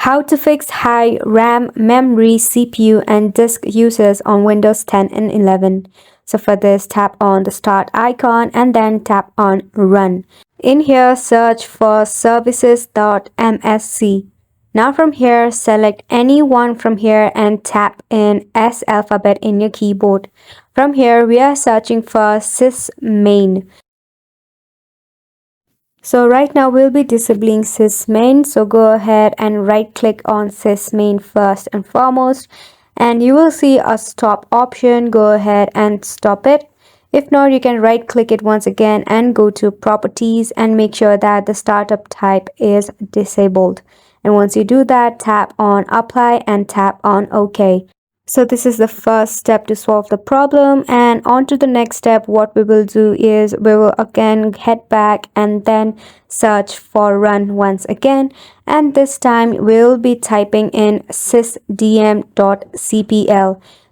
How to fix high RAM, memory, CPU, and disk uses on Windows 10 and 11. So for this, tap on the start icon and then tap on run. In here, search for services.msc. Now from here, select any one from here and tap in S alphabet in your keyboard. From here, we are searching for sysmain. So right now we'll be disabling sysmain. So go ahead and right click on sysmain first and foremost, and you will see a stop option. Go ahead and stop it. If not, you can right click it once again and go to properties and make sure that the startup type is disabled. And once you do that, tap on apply and tap on OK. So this is the first step to solve the problem, and on to the next step. What we will do is we will again head back and then search for run once again, and this time we'll be typing in sysdm.cpl.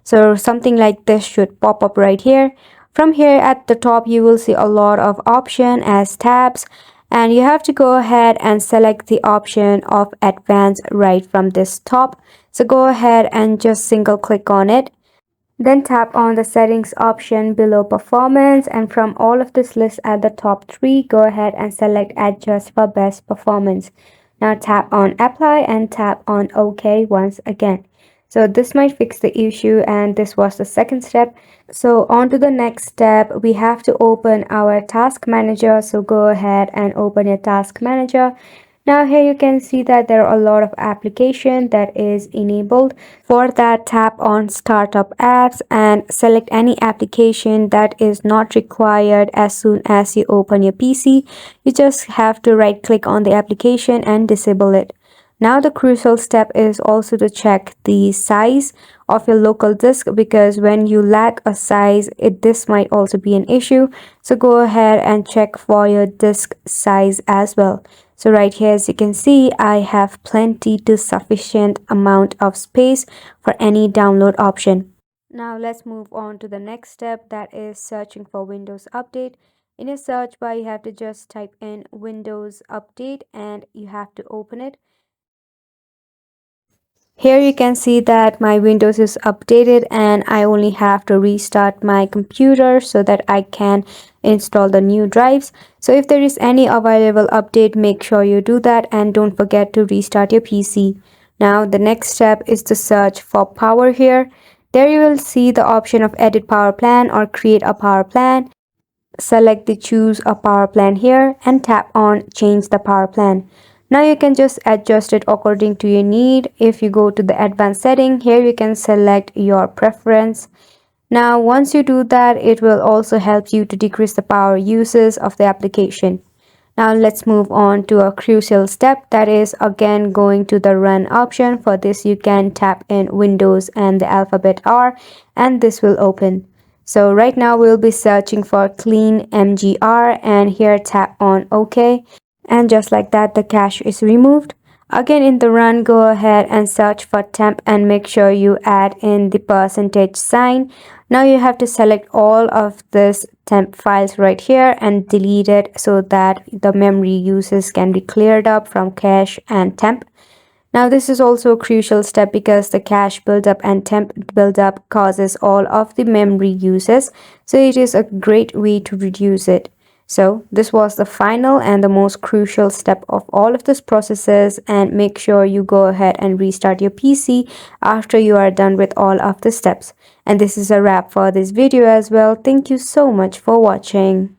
So something like this should pop up right here. From here at the top you will see a lot of options as tabs, and you have to go ahead and select the option of advanced right from this top. So go ahead and just single click on it. Then tap on the settings option below performance, and from all of this list at the top three, go ahead and select adjust for best performance. Now tap on apply and tap on OK once again. So this might fix the issue, and this was the second step. So on to the next step, we have to open our task manager. So go ahead and open your task manager. Now here you can see that there are a lot of application that is enabled. For that, tap on startup apps and select any application that is not required as soon as you open your PC. You just have to right click on the application and disable it. Now the crucial step is also to check the size of your local disk, because when you lack a size, this might also be an issue. So go ahead and check for your disk size as well. So right here, as you can see, I have plenty to sufficient amount of space for any download option. Now let's move on to the next step, that is searching for Windows Update. In your search bar, you have to just type in Windows Update and you have to open it. Here you can see that my Windows is updated and I only have to restart my computer so that I can install the new drives. So if there is any available update, make sure you do that and don't forget to restart your PC. Now the next step is to search for power here. There you will see the option of edit power plan or create a power plan. Select the choose a power plan here and tap on change the power plan. Now you can just adjust it according to your need. If you go to the advanced setting, here you can select your preference. Now once you do that, it will also help you to decrease the power uses of the application. Now let's move on to a crucial step, that is again going to the run option. For this you can tap in Windows and the alphabet R and this will open. So right now we'll be searching for clean mgr and here tap on OK. And just like that, the cache is removed. Again in the run, go ahead and search for temp and make sure you add in the percentage sign. Now you have to select all of this temp files right here and delete it so that the memory uses can be cleared up from cache and temp. Now this is also a crucial step because the cache buildup and temp buildup causes all of the memory uses. So it is a great way to reduce it. So this was the final and the most crucial step of all of this processes, and make sure you go ahead and restart your PC after you are done with all of the steps. And this is a wrap for this video as well. Thank you so much for watching.